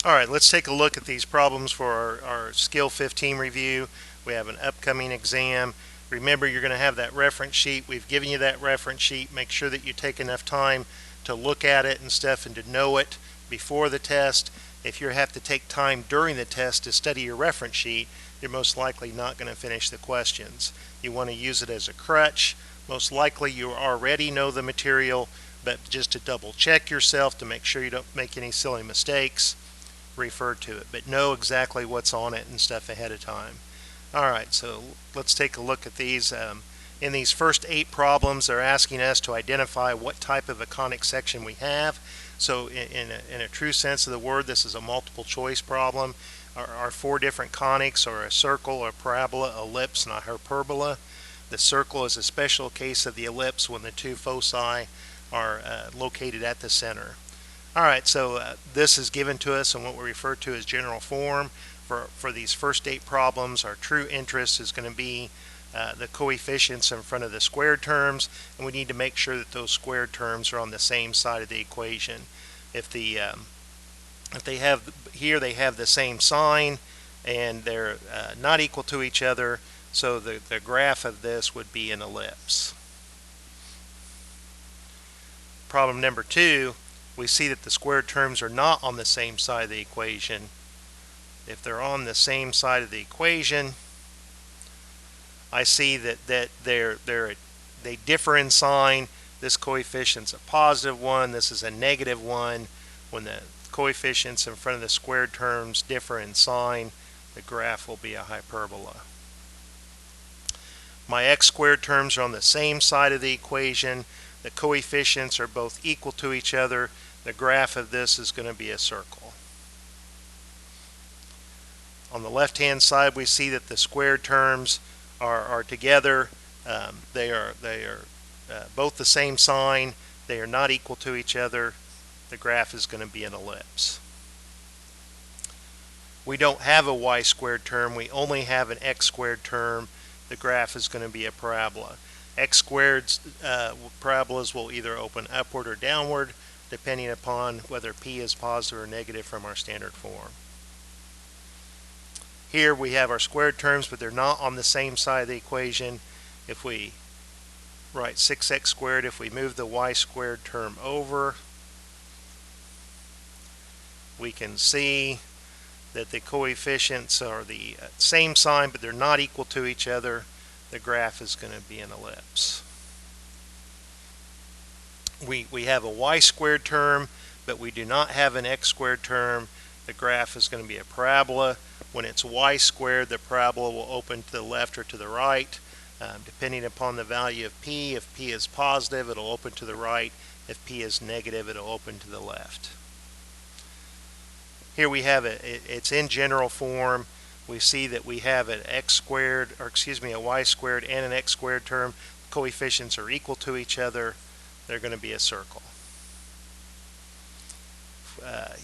Alright, let's take a look at these problems for our Skill 15 review. We have an upcoming exam. Remember, you're going to have that reference sheet. We've given you that reference sheet. Make sure that you take enough time to look at it and stuff and to know it before the test. If you have to take time during the test to study your reference sheet, you're most likely not going to finish the questions. You want to use it as a crutch. Most likely you already know the material, but just to double check yourself to make sure you don't make any silly mistakes, refer to it, but know exactly what's on it and stuff ahead of time. Alright, so let's take a look at these. In these first 8 problems, they're asking us to identify what type of a conic section we have. So in a true sense of the word, this is a multiple choice problem. Our 4 different conics are a circle, a parabola, ellipse, and a hyperbola. The circle is a special case of the ellipse when the 2 foci are located at the center. Alright, so this is given to us in what we refer to as general form. For these first 8 problems, our true interest is going to be the coefficients in front of the squared terms, and we need to make sure that those squared terms are on the same side of the equation. If they have here, they have the same sign and they're not equal to each other, so the graph of this would be an ellipse. Problem number 2, we see that the squared terms are not on the same side of the equation. If they're on the same side of the equation, I see that they differ in sign. This coefficient's a positive 1, this is a negative 1. When the coefficients in front of the squared terms differ in sign, the graph will be a hyperbola. My x squared terms are on the same side of the equation. The coefficients are both equal to each other. The graph of this is going to be a circle. On the left hand side, we see that the squared terms are together. They are both the same sign. They are not equal to each other. The graph is going to be an ellipse. We don't have a y squared term. We only have an x squared term. The graph is going to be a parabola. X squared parabolas will either open upward or downward, depending upon whether p is positive or negative from our standard form. Here we have our squared terms, but they're not on the same side of the equation. If we write 6x squared, if we move the y squared term over, we can see that the coefficients are the same sign, but they're not equal to each other. The graph is going to be an ellipse. We have a y squared term, but we do not have an x squared term. The graph is going to be a parabola. When it's y squared, the parabola will open to the left or to the right, depending upon the value of p. If p is positive, it'll open to the right. If p is negative, it'll open to the left. Here we have it's in general form. We see that we have an x squared, or excuse me, a y squared and an x squared term. Coefficients are equal to each other. They're going to be a circle.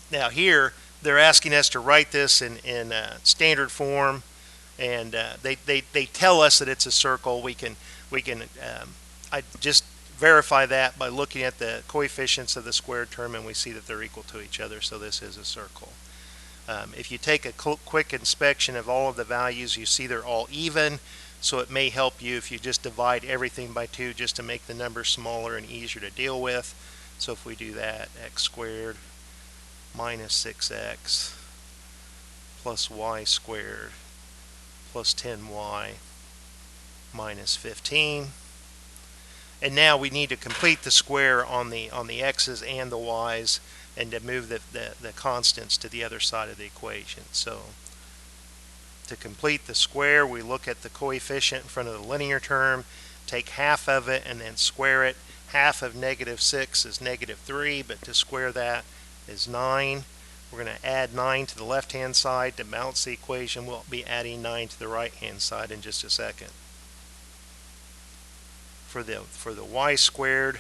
Now here, they're asking us to write this in standard form, and they tell us that it's a circle. I just verify that by looking at the coefficients of the squared term, and we see that they're equal to each other, so this is a circle. If you take a quick inspection of all of the values, you see they're all even, so it may help you if you just divide everything by 2 just to make the numbers smaller and easier to deal with. So if we do that, x squared minus 6x plus y squared plus 10y minus 15. And now we need to complete the square on the x's and the y's, and to move the constants to the other side of the equation. So to complete the square, we look at the coefficient in front of the linear term, take half of it and then square it. Half of negative 6 is negative 3, but to square that is 9. We're going to add 9 to the left hand side. To balance the equation, we'll be adding 9 to the right hand side in just a second. For the y squared,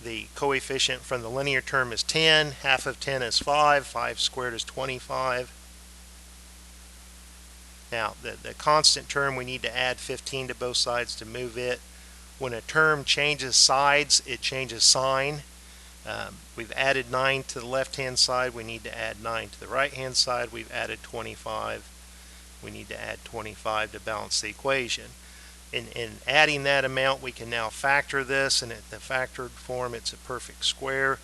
the coefficient from the linear term is 10. Half of 10 is 5. 5 squared is 25. Now, the constant term, we need to add 15 to both sides to move it. When a term changes sides, it changes sign. We've added 9 to the left-hand side. We need to add 9 to the right-hand side. We've added 25. We need to add 25 to balance the equation. In adding that amount, we can now factor this, and at the factored form, it's a perfect square.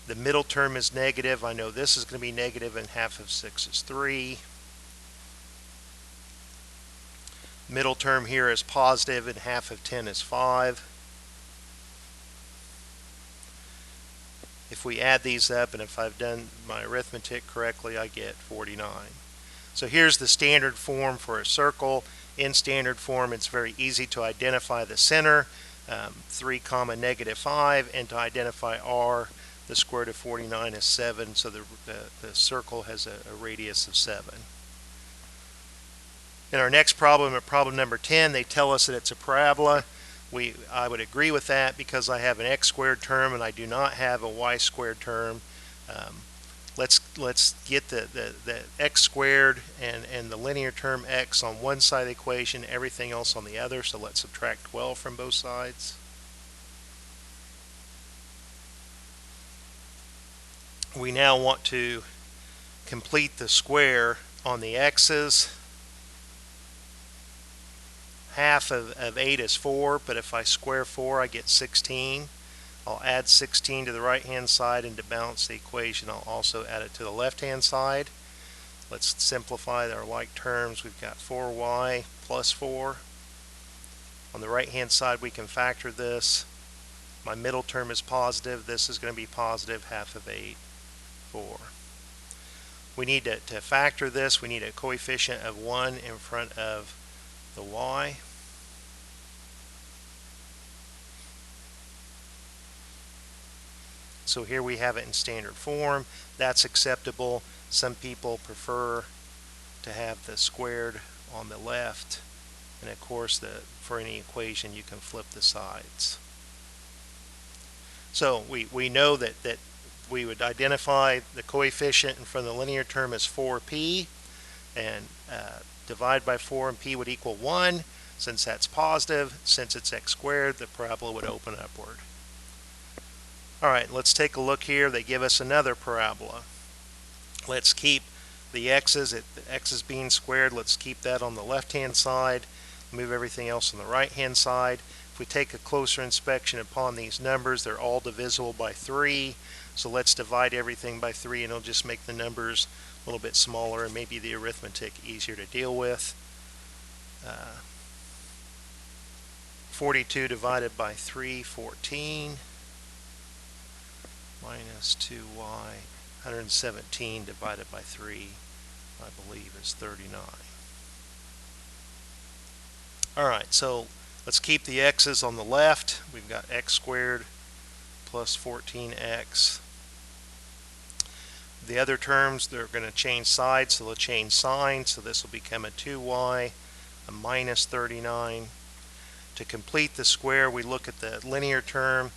The middle term is negative. I know this is going to be negative, and half of 6 is 3. Middle term here is positive, and half of 10 is 5. If we add these up, and if I've done my arithmetic correctly, I get 49. So here's the standard form for a circle. In standard form, it's very easy to identify the center, 3 comma negative 5, and to identify r, the square root of 49 is 7, so the circle has a radius of 7. In our next problem, at problem number 10, they tell us that it's a parabola. I would agree with that because I have an x squared term and I do not have a y squared term. Let's get the x squared and the linear term x on one side of the equation, everything else on the other. So let's subtract 12 from both sides. We now want to complete the square on the x's. Half of 8 is 4, but if I square 4, I get 16. I'll add 16 to the right-hand side, and to balance the equation, I'll also add it to the left-hand side. Let's simplify our like terms. We've got 4y plus 4. On the right-hand side, we can factor this. My middle term is positive. This is going to be positive, half of 8, 4. We need to factor this. We need a coefficient of 1 in front of the y. So here we have it in standard form. That's acceptable. Some people prefer to have the squared on the left, and of course for any equation you can flip the sides. So we know that we would identify the coefficient in front of the linear term as 4p, and divide by 4, and p would equal 1. Since that's positive, since it's x squared, the parabola would open upward. Alright, let's take a look here. They give us another parabola. Let's keep the x's, the x is being squared, let's keep that on the left-hand side. Move everything else on the right-hand side. If we take a closer inspection upon these numbers, they're all divisible by 3. So let's divide everything by 3, and it'll just make the numbers a little bit smaller and maybe the arithmetic easier to deal with. 42 divided by 3, 14. Minus 2y. 117 divided by 3, I believe, is 39. Alright, so let's keep the x's on the left. We've got x squared plus 14x. The other terms, they're going to change sides, so they'll change sign. So this will become a 2y, a minus 39. To complete the square, we look at the linear term.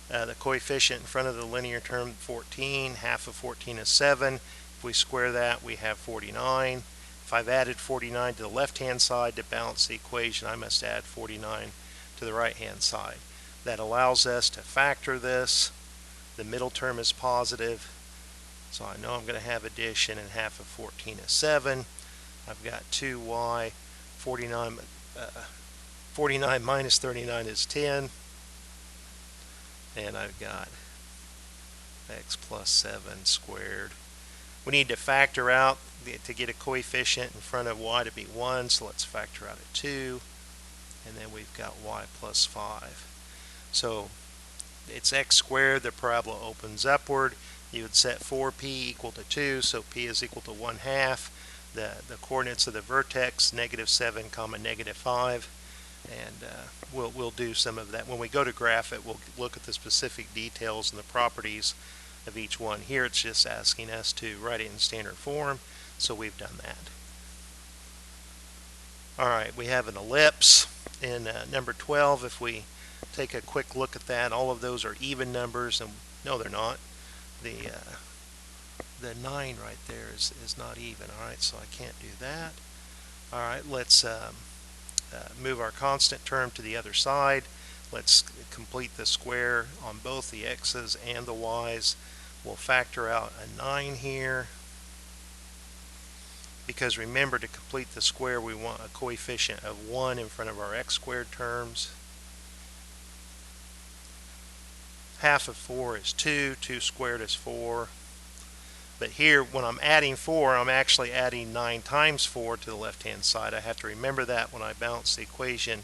The coefficient in front of the linear term, 14. Half of 14 is 7. If we square that, we have 49. If I've added 49 to the left-hand side to balance the equation, I must add 49 to the right-hand side. That allows us to factor this. The middle term is positive, so I know I'm going to have addition, and half of 14 is 7. I've got 2y. 49 minus 39 is 10. And I've got x plus 7 squared. We need to factor out to get a coefficient in front of y to be 1, so let's factor out a 2. And then we've got y plus 5. So it's x squared, the parabola opens upward. You would set 4p equal to 2, so p is equal to 1/2. The coordinates of the vertex, -7, -5. And we'll do some of that. When we go to graph it, we'll look at the specific details and the properties of each one. Here it's just asking us to write it in standard form, so we've done that. Alright, we have an ellipse in number 12. If we take a quick look at that, all of those are even numbers, and no, they're not. The 9 right there is not even. Alright, so I can't do that. Alright, let's move our constant term to the other side. Let's complete the square on both the x's and the y's. We'll factor out a 9 here, because remember, to complete the square we want a coefficient of 1 in front of our x squared terms. Half of 4 is 2, 2 squared is 4. But here, when I'm adding 4, I'm actually adding 9 times 4 to the left-hand side. I have to remember that when I balance the equation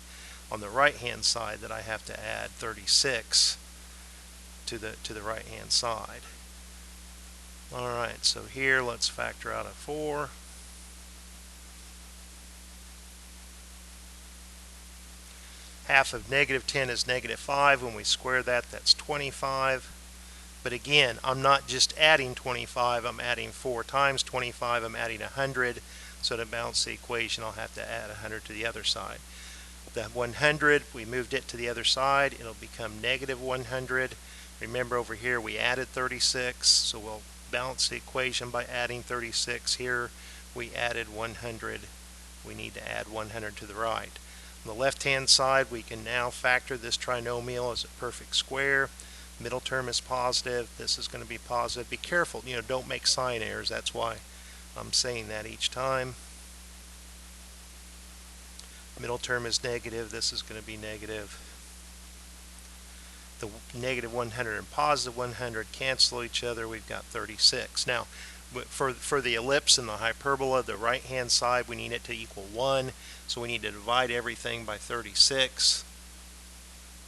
on the right-hand side, that I have to add 36 to the right-hand side. Alright, so here let's factor out a 4. Half of negative 10 is negative 5. When we square that, that's 25. But again, I'm not just adding 25, I'm adding 4 times 25, I'm adding 100. So to balance the equation, I'll have to add 100 to the other side. The 100, we moved it to the other side, it'll become negative 100. Remember, over here we added 36, so we'll balance the equation by adding 36. Here we added 100. We need to add 100 to the right. On the left-hand side, we can now factor this trinomial as a perfect square. Middle term is positive. This is going to be positive. Be careful, don't make sign errors. That's why I'm saying that each time. Middle term is negative. This is going to be negative. The negative 100 and positive 100 cancel each other. We've got 36. Now, for the ellipse and the hyperbola, the right-hand side, we need it to equal 1. So we need to divide everything by 36.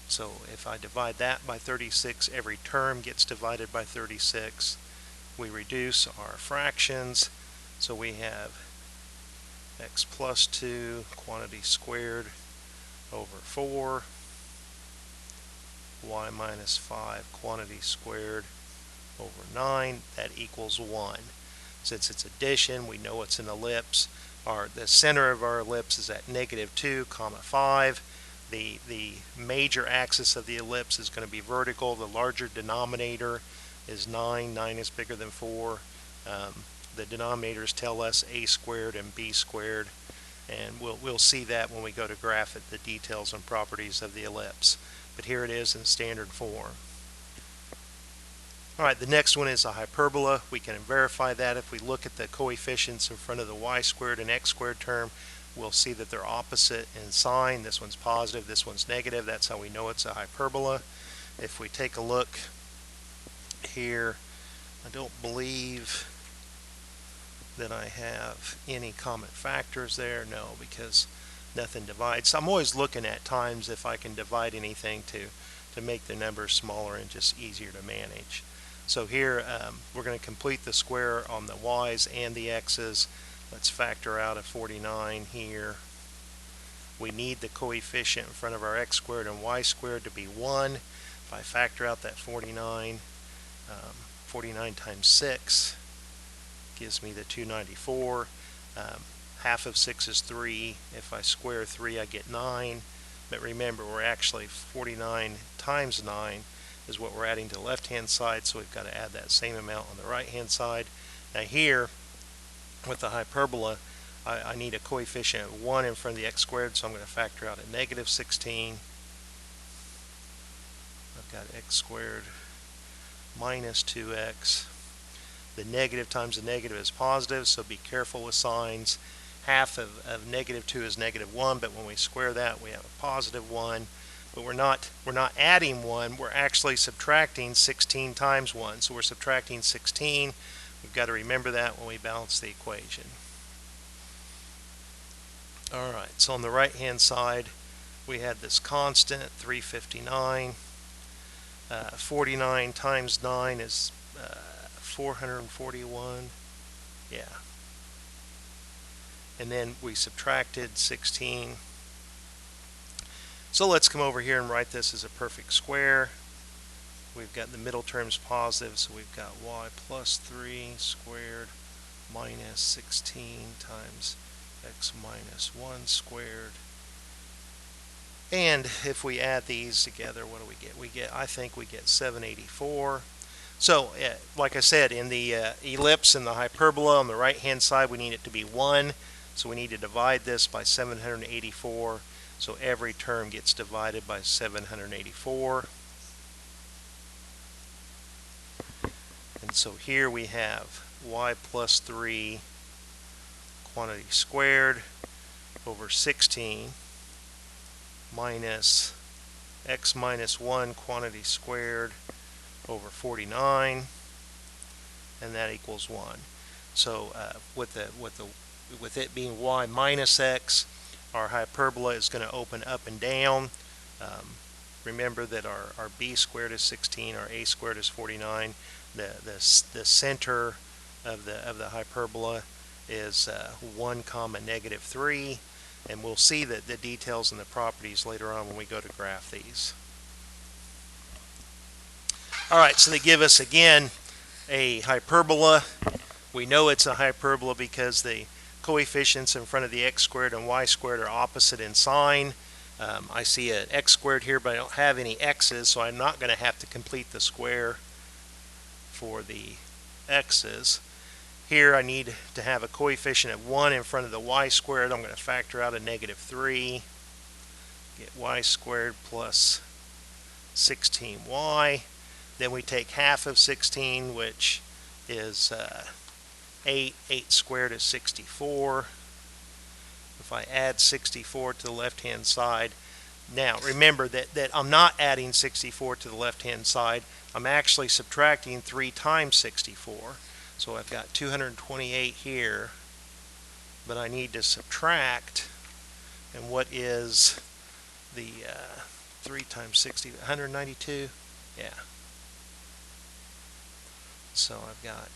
So if I divide that by 36, every term gets divided by 36. We reduce our fractions. So we have x plus 2 quantity squared over 4, y minus 5 quantity squared over 9. That equals 1. Since it's addition, we know it's an ellipse. The center of our ellipse is at negative 2, 5. The major axis of the ellipse is going to be vertical. The larger denominator is 9. 9 is bigger than 4. The denominators tell us a squared and b squared, and we'll see that when we go to graph it, the details and properties of the ellipse. But here it is in standard form. Alright, the next one is a hyperbola. We can verify that if we look at the coefficients in front of the y squared and x squared term. We'll see that they're opposite in sign. This one's positive, this one's negative. That's how we know it's a hyperbola. If we take a look here, I don't believe that I have any common factors there. No, because nothing divides. So I'm always looking at times if I can divide anything to make the numbers smaller and just easier to manage. So here we're going to complete the square on the y's and the x's. Let's factor out a 49 here. We need the coefficient in front of our x squared and y squared to be 1. If I factor out that 49, 49 times 6 gives me the 294. Half of 6 is 3. If I square 3, I get 9. But remember, we're actually 49 times 9 is what we're adding to the left-hand side, so we've got to add that same amount on the right-hand side. Now here, with the hyperbola, I need a coefficient of 1 in front of the x squared, so I'm going to factor out a negative 16. I've got x squared minus 2x. The negative times the negative is positive, so be careful with signs. Half of negative 2 is negative 1, but when we square that, we have a positive 1. But we're not adding 1, we're actually subtracting 16 times 1. So we're subtracting 16. We've got to remember that when we balance the equation. Alright, so on the right hand side we had this constant 359. 49 times 9 is 441. Yeah. And then we subtracted 16. So let's come over here and write this as a perfect square. We've got the middle terms positive, so we've got y plus 3 squared minus 16 times x minus 1 squared. And if we add these together, what do we get? I think we get 784. So, like I said, in the ellipse and the hyperbola on the right-hand side, we need it to be 1. So we need to divide this by 784. So every term gets divided by 784. And so here we have y plus 3 quantity squared over 16 minus x minus 1 quantity squared over 49, and that equals 1. So with it being y minus x, our hyperbola is going to open up and down. Remember that our b squared is 16, our a squared is 49. The center of the hyperbola is 1 comma negative 3, and we'll see that the details and the properties later on when we go to graph these. Alright, so they give us again a hyperbola. We know it's a hyperbola because the coefficients in front of the x squared and y squared are opposite in sign. I see an x squared here, but I don't have any x's, so I'm not going to have to complete the square for the x's. Here I need to have a coefficient of 1 in front of the y squared. I'm going to factor out a negative 3. Get y squared plus 16y. Then we take half of 16, which is 8. 8 squared is 64. If I add 64 to the left-hand side, now remember that I'm not adding 64 to the left-hand side. I'm actually subtracting 3 times 64. So I've got 228 here, but I need to subtract, and what is the 3 times 60, 192? Yeah. So I've got,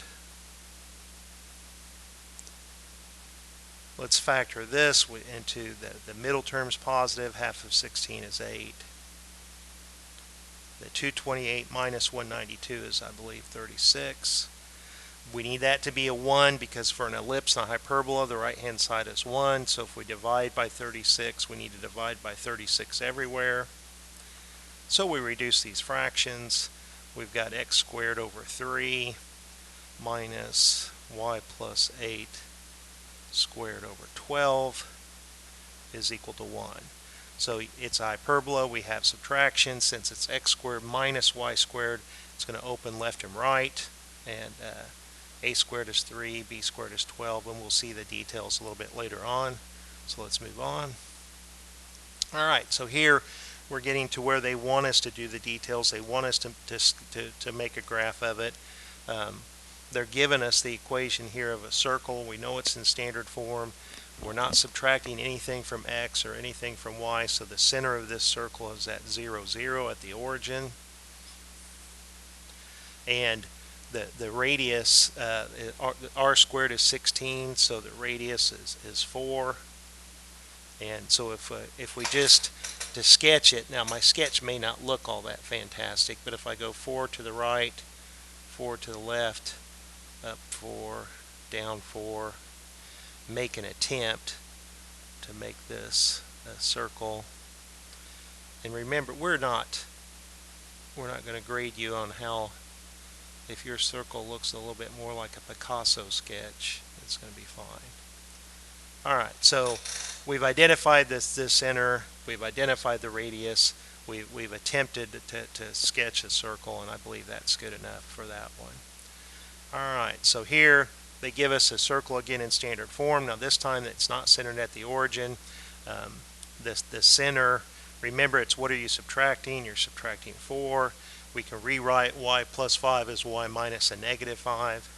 let's factor this into the middle term's positive. Half of 16 is 8. The 228 minus 192 is, I believe, 36. We need that to be a 1 because for an ellipse and a hyperbola, the right-hand side is 1. So if we divide by 36, we need to divide by 36 everywhere. So we reduce these fractions. We've got x squared over 3 minus y plus 8 squared over 12 is equal to 1. So it's a hyperbola. We have subtraction. Since it's x squared minus y squared, it's going to open left and right. And a squared is 3, b squared is 12, and we'll see the details a little bit later on. So let's move on. Alright, so here we're getting to where they want us to do the details. They want us to make a graph of it. They're giving us the equation here of a circle. We know it's in standard form. We're not subtracting anything from x or anything from y, so the center of this circle is at 0, 0 at the origin. And the radius, r squared is 16, so the radius is 4. And so if we just to sketch it, now my sketch may not look all that fantastic, but if I go 4 to the right, 4 to the left, up 4, down 4, make an attempt to make this a circle. And remember, we're not going to grade you on how, if your circle looks a little bit more like a Picasso sketch, it's going to be fine. Alright, so we've identified this center, we've identified the radius, we've attempted to sketch a circle, and I believe that's good enough for that one. Alright, so here they give us a circle again in standard form. Now this time it's not centered at the origin. The center, remember, it's what are you subtracting? You're subtracting 4. We can rewrite y plus 5 as y minus a negative 5.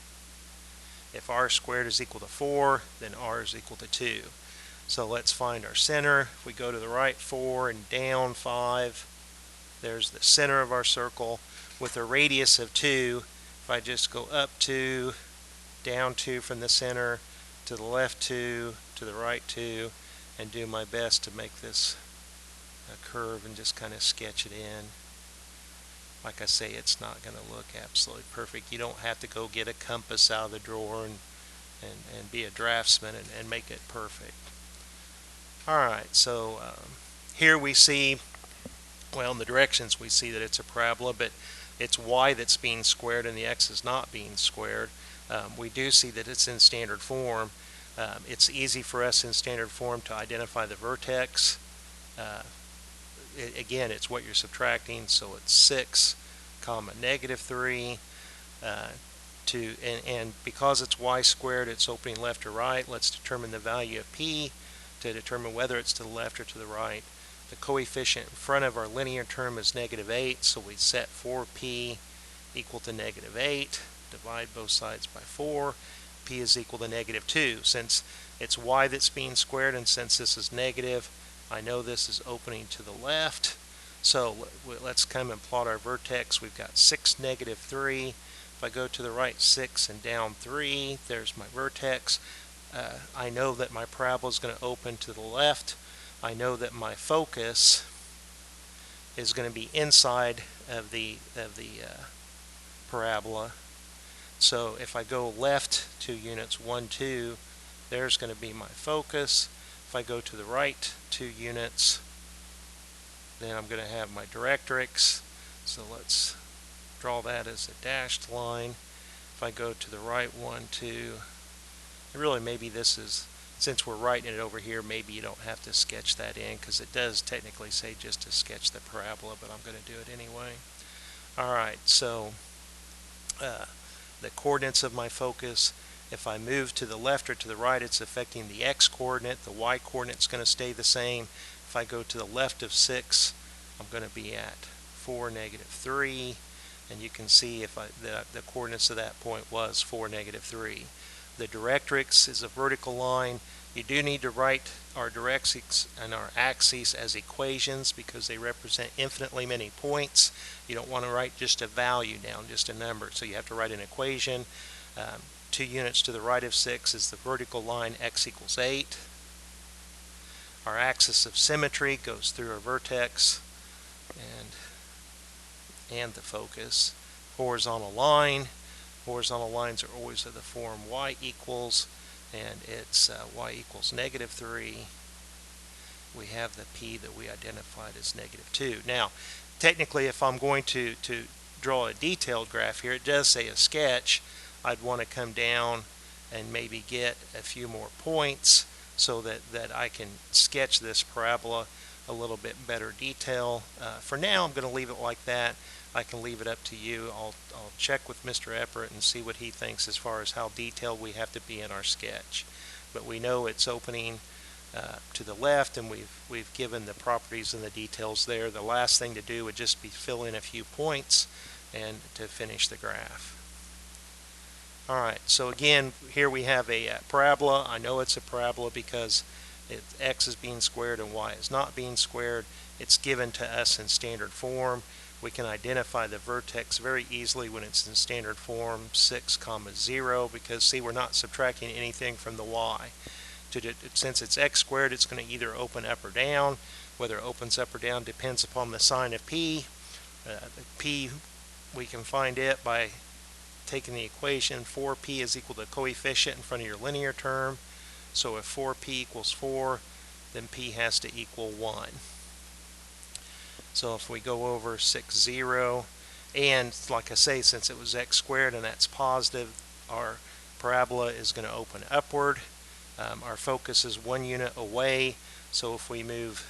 If r squared is equal to 4, then r is equal to 2. So let's find our center. If we go to the right 4 and down 5, there's the center of our circle with a radius of 2. If I just go up 2, down 2 from the center, to the left 2, to the right 2, and do my best to make this a curve and just kind of sketch it in. Like I say, it's not going to look absolutely perfect. You don't have to go get a compass out of the drawer and be a draftsman and make it perfect. Alright, so here we see, well, in the directions we see that it's a parabola, but it's y that's being squared and the x is not being squared. We do see that it's in standard form. It's easy for us in standard form to identify the vertex Again, it's what you're subtracting, so it's 6 comma negative 3 and because it's y squared, it's opening left or right. Let's determine the value of p to determine whether it's to the left or to the right. The coefficient in front of our linear term is negative 8, so we set 4p equal to negative 8, divide both sides by 4, p is equal to negative 2. Since it's y that's being squared and since this is negative, I know this is opening to the left. So let's come and plot our vertex. We've got 6, negative 3. If I go to the right 6 and down 3, there's my vertex. I know that my parabola is going to open to the left. I know that my focus is going to be inside of the parabola. So if I go left 2 units, 1, 2, there's going to be my focus. If I go to the right 2 units, then I'm going to have my directrix. So let's draw that as a dashed line. If I go to the right 1, 2, really maybe this is, since we're writing it over here, maybe you don't have to sketch that in because it does technically say just to sketch the parabola, but I'm going to do it anyway. Alright, so the coordinates of my focus, if I move to the left or to the right, it's affecting the x coordinate. The y coordinate is going to stay the same. If I go to the left of 6, I'm going to be at 4, negative 3. And you can see if the coordinates of that point was 4, negative 3. The directrix is a vertical line. You do need to write our directrix and our axes as equations because they represent infinitely many points. You don't want to write just a value down, just a number. So you have to write an equation. 2 units to the right of 6 is the vertical line x equals 8. Our axis of symmetry goes through our vertex and the focus. Horizontal line. Horizontal lines are always of the form y equals, and it's y equals negative 3. We have the p that we identified as negative 2. Now, technically, if I'm going to draw a detailed graph here, it does say a sketch. I'd want to come down and maybe get a few more points so that I can sketch this parabola a little bit better detail. For now, I'm going to leave it like that. I can leave it up to you. I'll check with Mr. Eppert and see what he thinks as far as how detailed we have to be in our sketch. But we know it's opening to the left, and we've given the properties and the details there. The last thing to do would just be fill in a few points and to finish the graph. Alright, so again, here we have a parabola. I know it's a parabola because x is being squared and y is not being squared. It's given to us in standard form. We can identify the vertex very easily when it's in standard form, 6, 0, because see, we're not subtracting anything from the y. Since it's x squared, it's going to either open up or down. Whether it opens up or down depends upon the sign of p. P, we can find it by taking the equation. 4p is equal to the coefficient in front of your linear term. So if 4p equals 4, then p has to equal 1. So if we go over 6, 0, and like I say, since it was x squared and that's positive, our parabola is going to open upward. Our focus is 1 unit away, so if we move,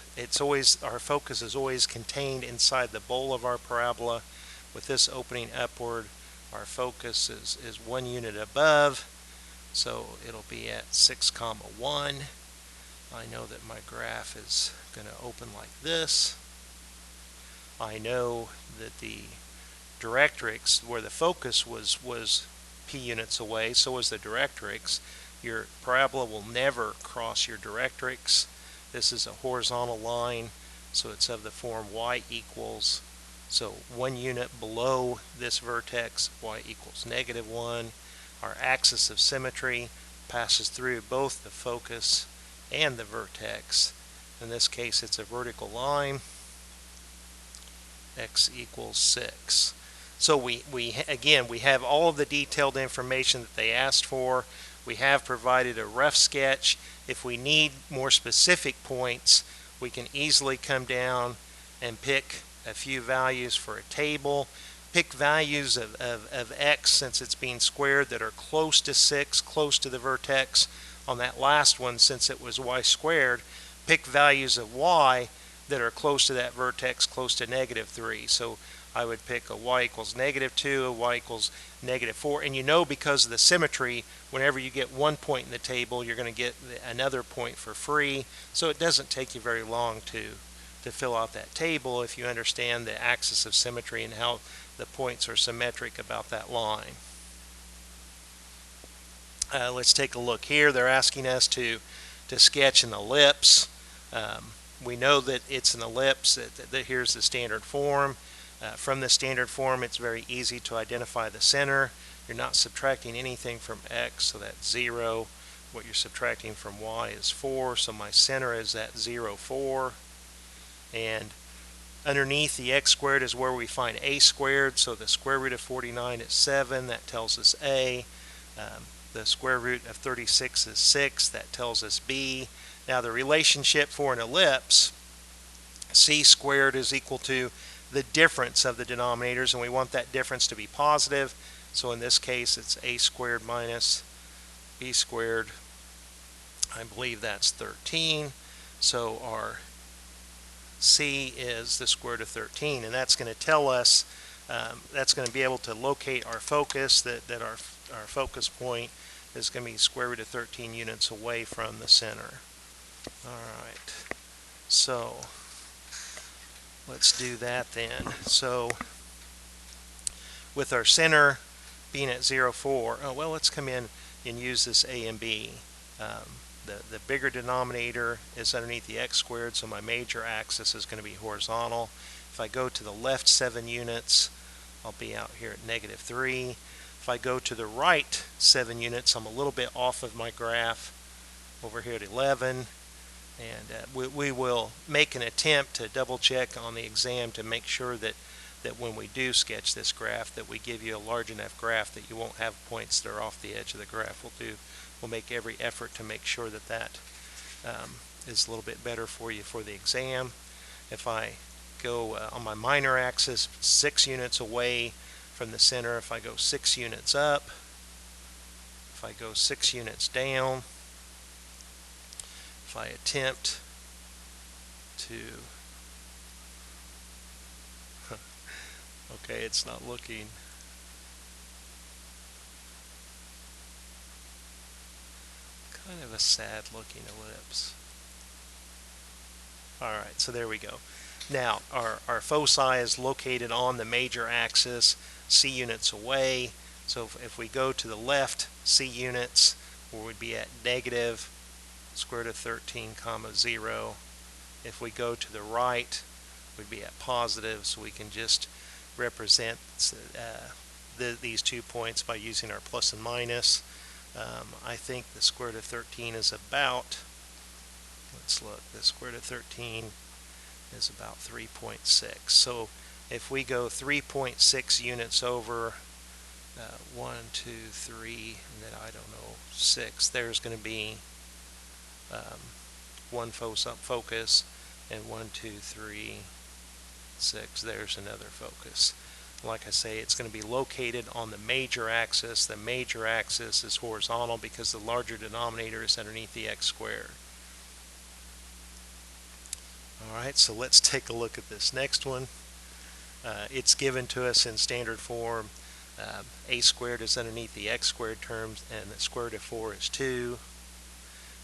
our focus is always contained inside the bowl of our parabola. With this opening upward, our focus is 1 unit above, so it'll be at 6, 1. I know that my graph is going to open like this. I know that the directrix, where the focus was p units away, so was the directrix. Your parabola will never cross your directrix. This is a horizontal line, so it's of the form y equals. So 1 unit below this vertex, y equals negative 1. Our axis of symmetry passes through both the focus and the vertex. In this case, it's a vertical line. X equals 6. So we have all of the detailed information that they asked for. We have provided a rough sketch. If we need more specific points, we can easily come down and pick a few values for a table. Pick values of x, since it's being squared, that are close to 6, close to the vertex. On that last one, since it was y squared, pick values of y that are close to that vertex, close to -3. So I would pick a y equals -2, a y equals -4, and you know, because of the symmetry, whenever you get one point in the table, you're going to get another point for free. So it doesn't take you very long to fill out that table if you understand the axis of symmetry and how the points are symmetric about that line. Let's take a look here. They're asking us to sketch an ellipse. We know that it's an ellipse. Here's the standard form. From the standard form, it's very easy to identify the center. You're not subtracting anything from x, so that's 0. What you're subtracting from y is 4, so my center is at 0, 4. And underneath the x squared is where we find a squared, so the square root of 49 is 7. That tells us a. The square root of 36 is 6. That tells us b. Now the relationship for an ellipse, c squared is equal to the difference of the denominators, and we want that difference to be positive. So in this case, it's a squared minus b squared. I believe that's 13. So our c is the square root of 13, and that's going to tell us, that's going to be able to locate our focus, that our focus point is going to be square root of 13 units away from the center. Alright, so let's do that then. So with our center being at 0, 4, well, let's come in and use this a and b. The bigger denominator is underneath the x squared, so my major axis is going to be horizontal. If I go to the left 7 units, I'll be out here at -3. If I go to the right 7 units, I'm a little bit off of my graph over here at 11. And we will make an attempt to double check on the exam to make sure that when we do sketch this graph, that we give you a large enough graph that you won't have points that are off the edge of the graph. We'll make every effort to make sure that is a little bit better for you for the exam. If I go on my minor axis 6 units away from the center, if I go 6 units up, if I go 6 units down, if I attempt to, okay, it's not looking, kind of a sad looking ellipse. Alright, so there we go. Now our foci is located on the major axis, c units away. So if we go to the left c units, where we'd be at negative square root of 13 comma 0. If we go to the right, we'd be at positive, so we can just represent these 2 points by using our plus and minus. I think the square root of 13 is about, let's look, the square root of 13 is about 3.6. So if we go 3.6 units over 1, 2, 3, and then I don't know, 6, there's going to be one focus, and 1, 2, 3, 6, there's another focus. Like I say, it's going to be located on the major axis. The major axis is horizontal because the larger denominator is underneath the x squared. Alright, so let's take a look at this next one. It's given to us in standard form. A squared is underneath the x squared terms, and the square root of 4 is 2.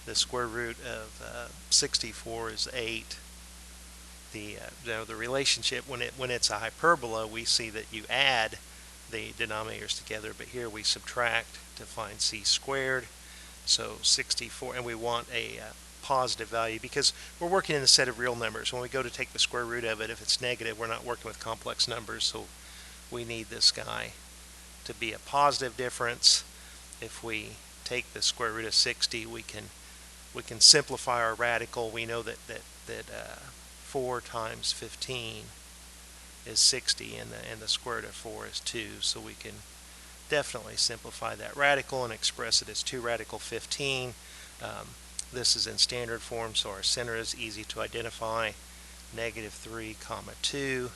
The square root of 64 is 8. The relationship, when it's a hyperbola, we see that you add the denominators together, but here we subtract to find c squared. So 64, and we want a positive value because we're working in a set of real numbers. When we go to take the square root of it, if it's negative, we're not working with complex numbers, so we need this guy to be a positive difference. If we take the square root of 60, we can simplify our radical. We know that 4 times 15 is 60, and the square root of 4 is 2, so we can definitely simplify that radical and express it as 2 radical 15. This is in standard form, so our center is easy to identify, -3 comma 2.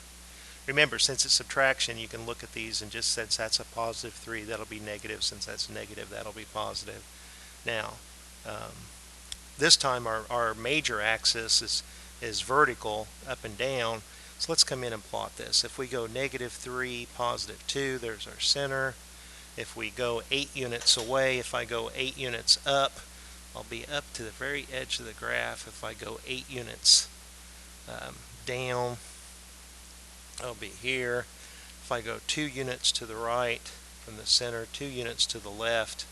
Remember, since it's subtraction, you can look at these and just, since that's a positive 3, that'll be negative. Since that's negative, that'll be positive. Now, this time our major axis is vertical, up and down. So let's come in and plot this. If we go -3, +2, there's our center. If we go 8 units away, if I go 8 units up, I'll be up to the very edge of the graph. If I go 8 units down, I'll be here. If I go 2 units to the right from the center, 2 units to the left,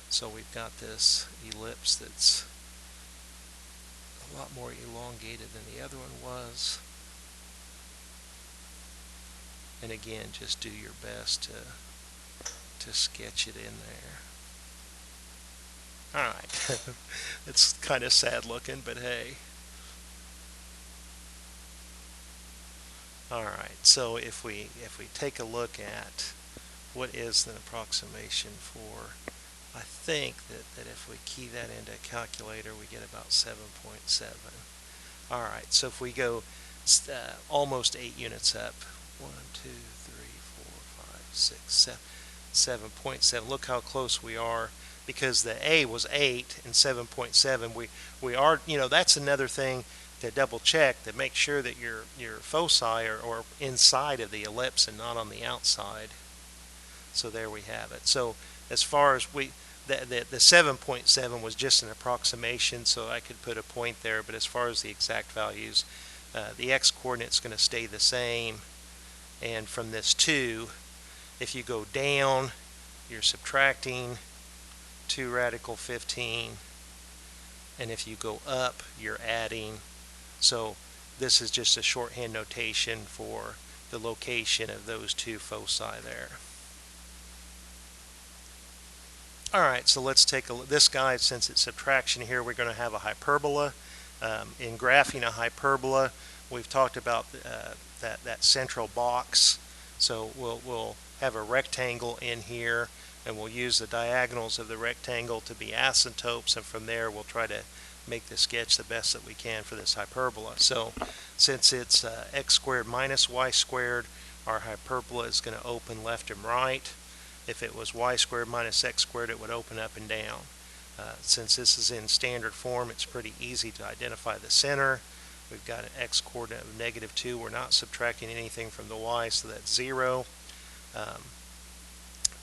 so we've got this ellipse that's a lot more elongated than the other one was. And again, just do your best to sketch it in there. Alright, it's kind of sad looking, but hey. Alright, so if we take a look at what is an approximation for, I think that if we key that into a calculator, we get about 7.7. Alright, so if we go almost 8 units up, 1, 2, 3, 4, 5, 6, 7.7. Look how close we are, because the A was 8 and 7.7. We are, that's another thing to double check, to make sure that your foci are inside of the ellipse and not on the outside. So there we have it. So as far as the 7.7 was just an approximation, so I could put a point there, but as far as the exact values, the x coordinate's going to stay the same. And from this 2, if you go down, you're subtracting 2 radical 15, and if you go up, you're adding. So this is just a shorthand notation for the location of those 2 foci there. Alright, so let's take a look. This guy, since it's subtraction here, we're going to have a hyperbola. In graphing a hyperbola, we've talked about that central box. So we'll have a rectangle in here, and we'll use the diagonals of the rectangle to be asymptotes, and from there we'll try to make the sketch the best that we can for this hyperbola. So since it's x squared minus y squared, our hyperbola is going to open left and right. If it was y squared minus x squared, it would open up and down. Since this is in standard form, it's pretty easy to identify the center. We've got an x coordinate of -2. We're not subtracting anything from the y, so that's 0.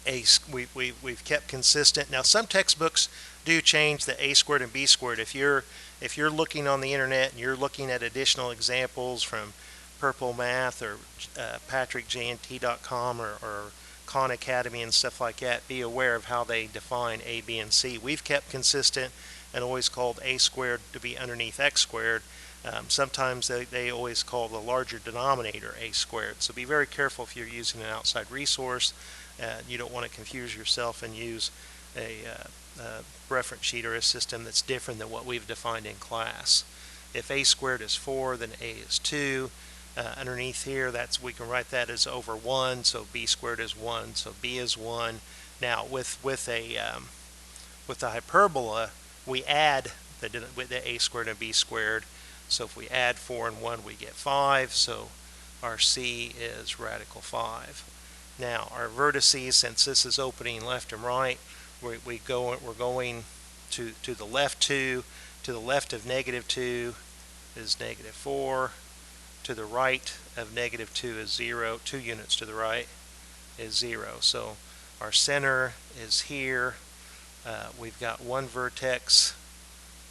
We've kept consistent. Now some textbooks do change the a squared and b squared. If you're looking on the internet and you're looking at additional examples from Purple Math or patrickjnt.com or Khan Academy and stuff like that, be aware of how they define a, b, and c. We've kept consistent and always called a squared to be underneath x squared. Sometimes they always call the larger denominator a squared. So be very careful if you're using an outside resource. You don't want to confuse yourself and use a reference sheet or a system that's different than what we've defined in class. If a squared is 4, then a is 2. Underneath here, we can write that as over 1, so b squared is 1, so b is 1. Now with the hyperbola, we add the a squared and b squared. So if we add 4 and 1, we get 5. So our c is radical 5. Now our vertices, since this is opening left and right, we're going to the left 2. To the left of -2 is -4. To the right of -2 is 0. 2 units to the right is 0. So our center is here. We've got one vertex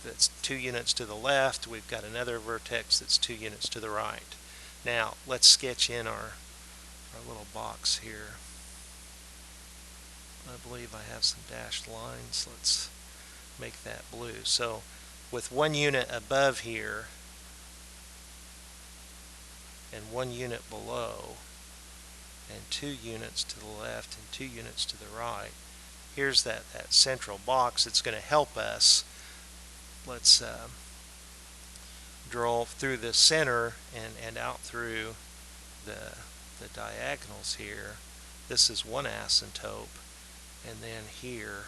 that's 2 units to the left. We've got another vertex that's 2 units to the right. Now let's sketch in our little box here. I believe I have some dashed lines. Let's make that blue. So with 1 unit above here and 1 unit below and 2 units to the left and 2 units to the right, here's that central box. It's going to help us. Let's draw through the center and out through the diagonals here. This is one asymptote, and then here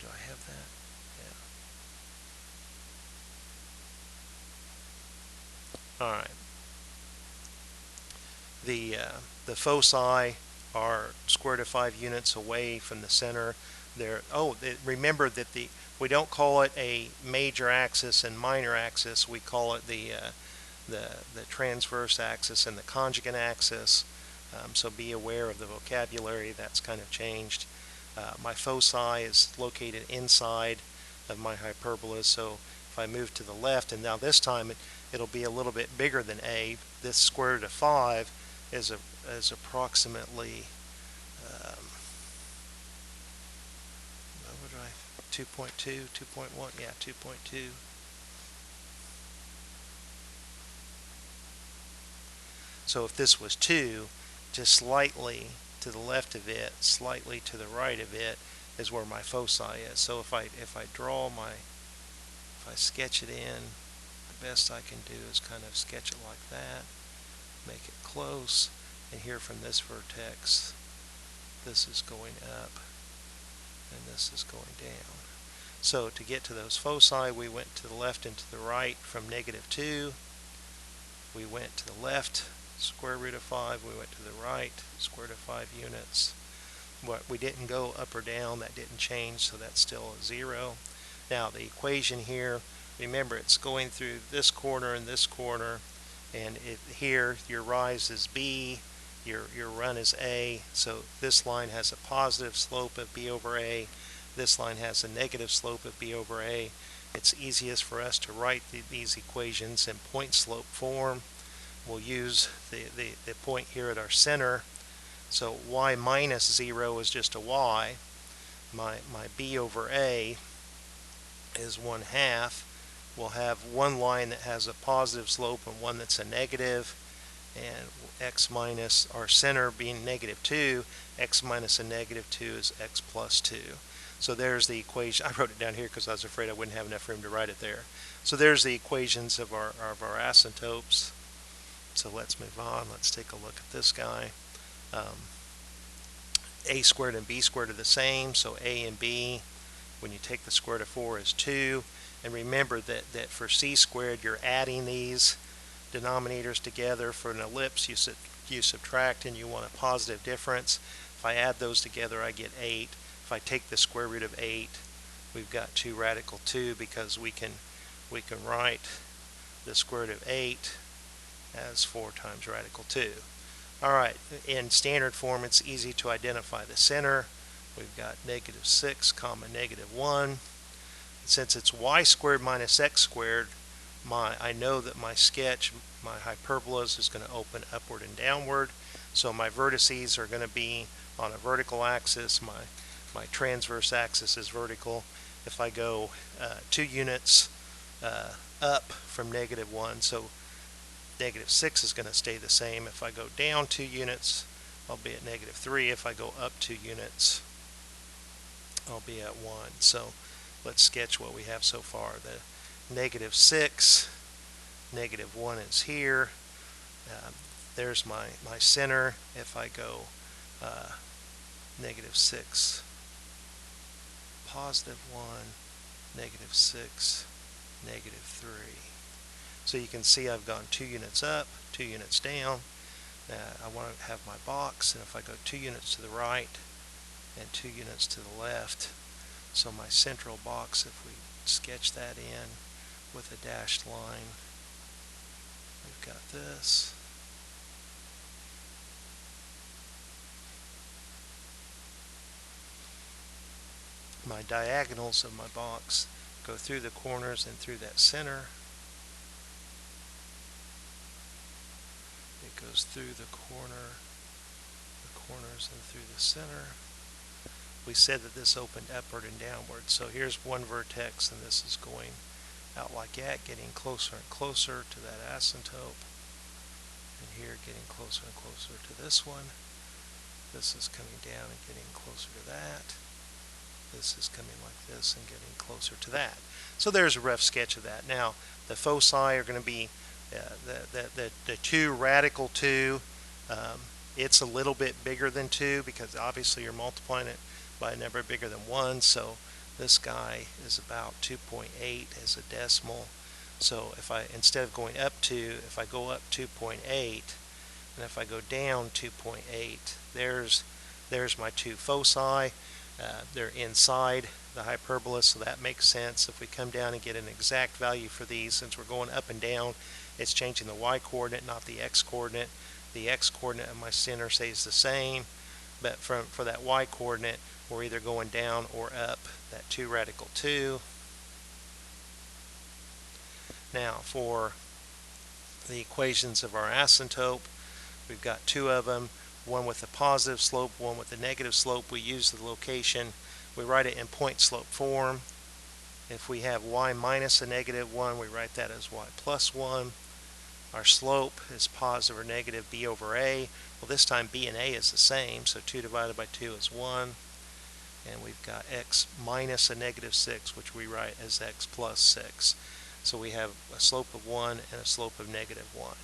do I have that? Yeah. All right. The foci are square root of 5 units away from the center. Remember that we don't call it a major axis and minor axis. We call it the transverse axis and the conjugate axis. So be aware of the vocabulary. That's kind of changed. My foci is located inside of my hyperbola, so if I move to the left, and now this time it'll be a little bit bigger than A. This square root of 5 is approximately 2.2, 2.1, yeah, 2.2. So if this was 2, just slightly to the left of it, slightly to the right of it is where my foci is. So if I sketch it in, the best I can do is kind of sketch it like that, make it close, and here from this vertex, this is going up and this is going down. So to get to those foci, we went to the left and to the right from -2. We went to the left, square root of 5. We went to the right, square root of 5 units. We didn't go up or down. That didn't change, so that's still a 0. Now the equation here, remember it's going through this corner and this corner, and here your rise is B, your run is A, so this line has a positive slope of B over A. This line has a negative slope of B over A. It's easiest for us to write these equations in point slope form. We'll use the point here at our center. So y minus 0 is just a y. My B over A is 1/2. We'll have one line that has a positive slope and one that's a negative. And x minus our center being -2, x minus a -2 is x plus 2. So there's the equation. I wrote it down here because I was afraid I wouldn't have enough room to write it there. So there's the equations of our asymptotes. So let's move on. Let's take a look at this guy. A squared and B squared are the same, so A and B, when you take the square root of 4, is 2. And remember that for C squared, you're adding these denominators together. For an ellipse, you subtract and you want a positive difference. If I add those together, I get 8. If I take the square root of 8, we've got 2 radical 2, because we can write the square root of 8 as 4 times radical 2. Alright, in standard form it's easy to identify the center. We've got -6 comma -1. Since it's y squared minus x squared, I know that my sketch, my hyperbolas, is going to open upward and downward. So my vertices are going to be on a vertical axis. My transverse axis is vertical. If I go 2 units up from -1, so -6 is going to stay the same. If I go down 2 units, I'll be at -3. If I go up 2 units, I'll be at 1. So let's sketch what we have so far. The -6, -1 is here. There's my center. If I go -6, +1, -6, -3. So you can see I've gone 2 units up, 2 units down. I want to have my box, and if I go 2 units to the right and 2 units to the left, so my central box, if we sketch that in with a dashed line, we've got this. My diagonals of my box go through the corners and through that center. It goes through the corners, and through the center. We said that this opened upward and downward. So here's one vertex, and this is going out like that, getting closer and closer to that asymptote. And here, getting closer and closer to this one. This is coming down and getting closer to that. This is coming like this and getting closer to that. So there's a rough sketch of that. Now, the foci are going to be the 2 radical 2. It's a little bit bigger than 2 because obviously you're multiplying it by a number bigger than 1. So this guy is about 2.8 as a decimal. So if instead of going up 2, if I go up 2.8, and if I go down 2.8, there's my two foci. They're inside the hyperbola, so that makes sense. If we come down and get an exact value for these, since we're going up and down, it's changing the y-coordinate, not the x-coordinate. The x-coordinate of my center stays the same, but for that y-coordinate, we're either going down or up, that 2 radical 2. Now, for the equations of our asymptote, we've got two of them, one with a positive slope, one with a negative slope. We use the location. We write it in point slope form. If we have y minus a negative 1, we write that as y plus 1. Our slope is positive or negative b over a. Well, this time b and a is the same, so 2 divided by 2 is 1. And we've got x minus a negative 6, which we write as x plus 6. So we have a slope of 1 and a slope of negative 1.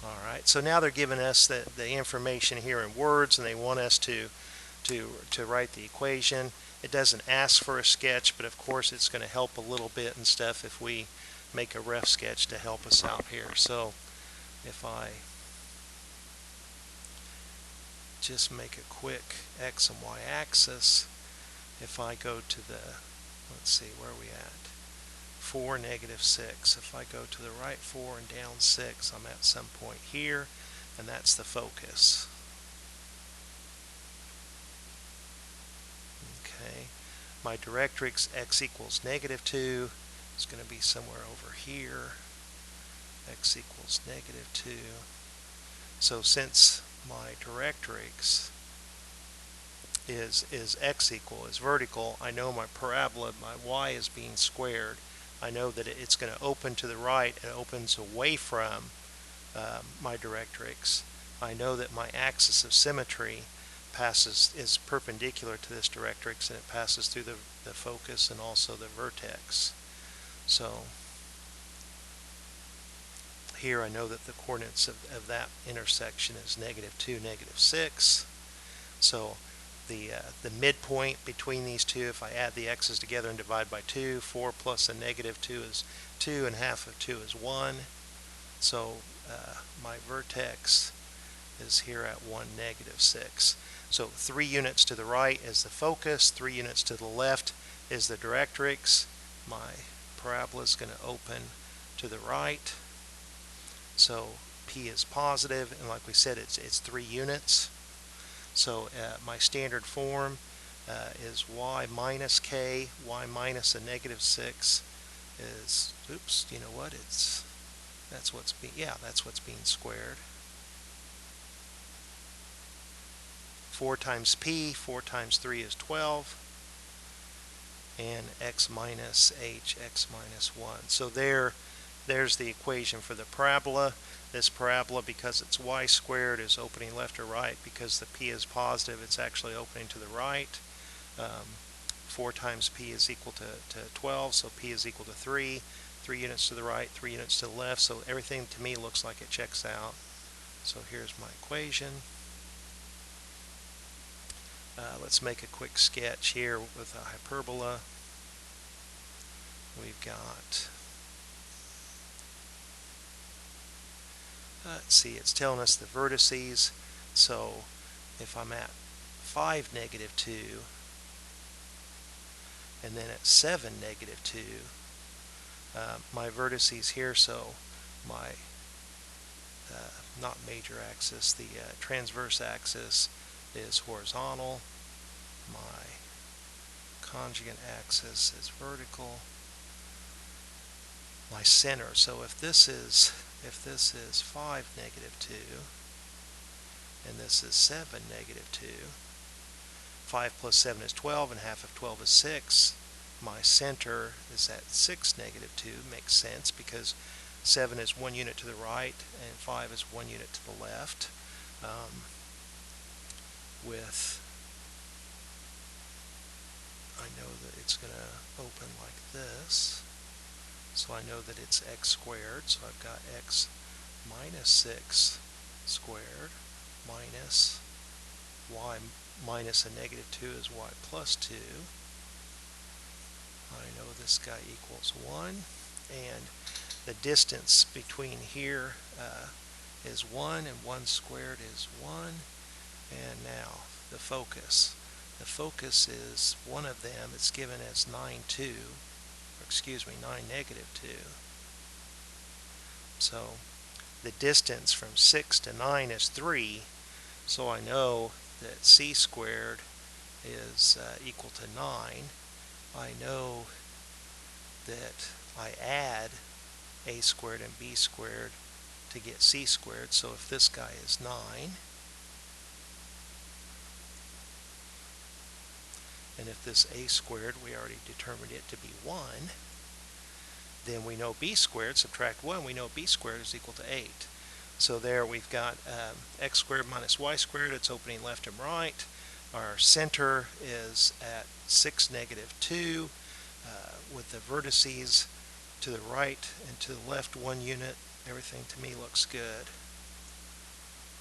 Alright, so now they're giving us the information here in words, and they want us to write the equation. It doesn't ask for a sketch, but of course it's going to help a little bit and stuff if we make a rough sketch to help us out here. So if I just make a quick x and y axis, if I go to the, let's see, where are we at? 4, negative 6. If I go to the right 4 and down 6, I'm at some point here, and that's the focus. Okay, my directrix x equals negative 2 is going to be somewhere over here. X equals negative 2. So since my directrix is x equal, is vertical, I know my parabola, my y is being squared. I know that it's going to open to the right. It opens away from my directrix. I know that my axis of symmetry is perpendicular to this directrix, and it passes through the focus and also the vertex. So here I know that the coordinates of that intersection is negative 2, negative 6. So the midpoint between these two, if I add the x's together and divide by 2, 4 plus a negative 2 is 2, and half of 2 is 1. So my vertex is here at 1, negative 6. So 3 units to the right is the focus, 3 units to the left is the directrix. My parabola is going to open to the right. So p is positive, and like we said, it's 3 units. So my standard form is y minus k, y minus a negative 6 is, oops, you know what, that's what's being squared. 4 times p, 4 times 3 is 12, and x minus h, x minus 1. So there's the equation for the parabola. This parabola, because it's y squared, is opening left or right. Because the p is positive, it's actually opening to the right. 4 times p is equal to 12, so p is equal to 3. 3 units to the right, 3 units to the left, so everything to me looks like it checks out. So here's my equation. Let's make a quick sketch here with a hyperbola. We've got, let's see, it's telling us the vertices. So if I'm at 5, negative 2, and then at 7, negative 2, my vertices here, so my not major axis, the transverse axis is horizontal, my conjugate axis is vertical, my center, so if this is 5, negative 2, and this is 7, negative 2, 5 plus 7 is 12, and half of 12 is 6. My center is at 6, negative 2. Makes sense because 7 is 1 unit to the right, and 5 is 1 unit to the left. I know that it's going to open like this. So I know that it's x squared, so I've got x minus 6 squared minus y minus a negative 2 is y plus 2. I know this guy equals 1, and the distance between here is 1 and 1 squared is 1. And now the focus. The focus is one of them. It's given as 9, 2. Or excuse me, 9, negative 2. So the distance from 6 to 9 is 3. So I know that c squared is equal to 9. I know that I add a squared and b squared to get c squared. So if this guy is 9, and if this a squared, we already determined it to be 1, then we know b squared, subtract 1, we know b squared is equal to 8. So there we've got x squared minus y squared. It's opening left and right. Our center is at 6, negative 2, with the vertices to the right and to the left 1 unit. Everything to me looks good.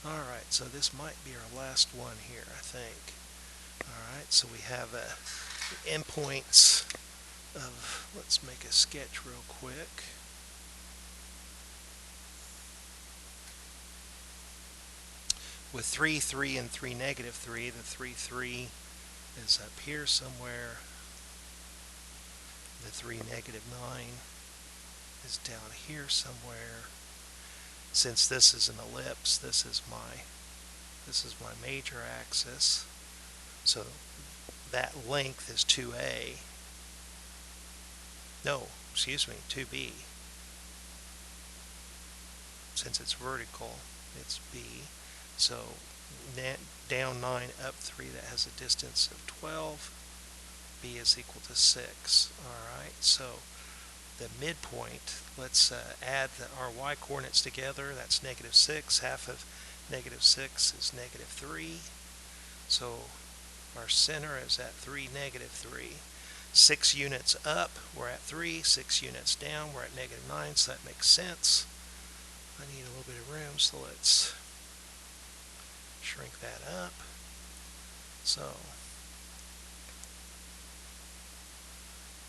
Alright, so this might be our last one here, I think. Alright, so we have endpoints of, let's make a sketch real quick. With 3, 3, and 3, negative 3, the 3, 3 is up here somewhere. The 3, negative 9 is down here somewhere. Since this is an ellipse, this is my major axis. So that length is 2a. No, excuse me, 2b. Since it's vertical, it's b. So down 9, up 3, that has a distance of 12. B is equal to 6. Alright, so the midpoint, let's add our y coordinates together. That's negative 6. Half of negative 6 is negative 3. So our center is at 3, negative 3. 6 units up, we're at 3. 6 units down, we're at negative 9, so that makes sense. I need a little bit of room, so let's shrink that up. So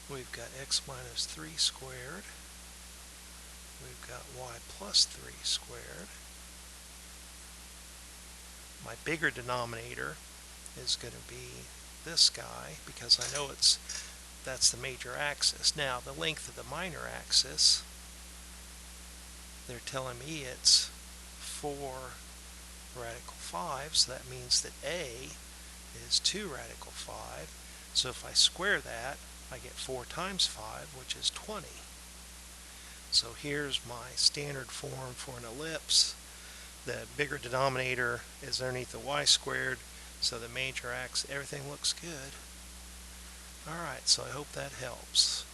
we've got x minus 3 squared. We've got y plus 3 squared. My bigger denominator is going to be this guy, because I know that's the major axis. Now the length of the minor axis, they're telling me it's 4 radical 5, so that means that a is 2 radical 5. So if I square that, I get 4 times 5, which is 20. So here's my standard form for an ellipse. The bigger denominator is underneath the y squared, so the major axis, everything looks good. Alright, so I hope that helps.